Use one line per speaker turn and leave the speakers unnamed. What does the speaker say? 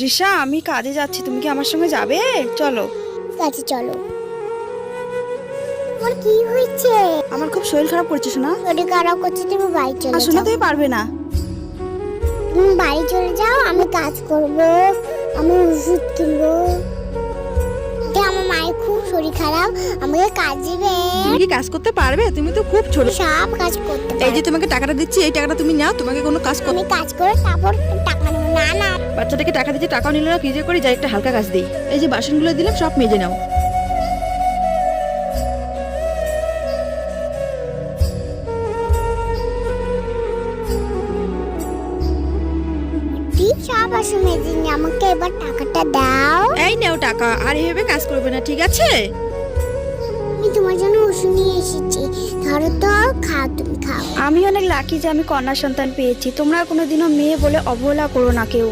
দৃশা, আমি কাজে যাচ্ছি, তুমি কি আমার সঙ্গে যাবে? চলো।
কাছে চলো। আমার কি হয়েছে?
আমার খুব শরীর খারাপ করছে শোনা।
শরীর খারাপ করছে, তুমি বাড়ি চলে
আর শোনা,
যাও।
তুমি পারবে না।
তুমি বাড়ি চলে যাও, আমি কাজ করব, আমি ওষুধ কিনবো। আমার মায়ের খুব শরীর খারাপ, আমাকে কাজ দিবে।
তুমি কি কাজ করতে পারবে? তুমি তো খুব ছোট।
সব কাজ করতে
এই যে
পারবো।
তোমাকে টাকাটা দিচ্ছি, এই টাকাটা তুমি নাও, তোমাকে কোনো কাজ
আমি কাজ করে তারপর টাকা নেবো। না না,
বাচ্চাটাকে টাকা দিচ্ছি, টাকাও নিল না, কি যে করি, যাই একটা হালকা কাজ দিই। এই যে বাসনগুলো দিলাম, সব মেজে নাও।
ঠিক সব আসলে দিন, আমাকে এবার টাকাটা দাও।
এই নাও টাকা, আর এভাবে কাজ করবে না, ঠিক আছে?
আমি তোমার জন্য ওষুধ নিয়ে এসেছি, ধরো তো, খাও, তুমি খাও।
আমি অনেক লাকি যে আমি কন্যা সন্তান পেয়েছি। তোমরা কোনোদিনও মেয়ে বলে অবহেলা করো না কেউ।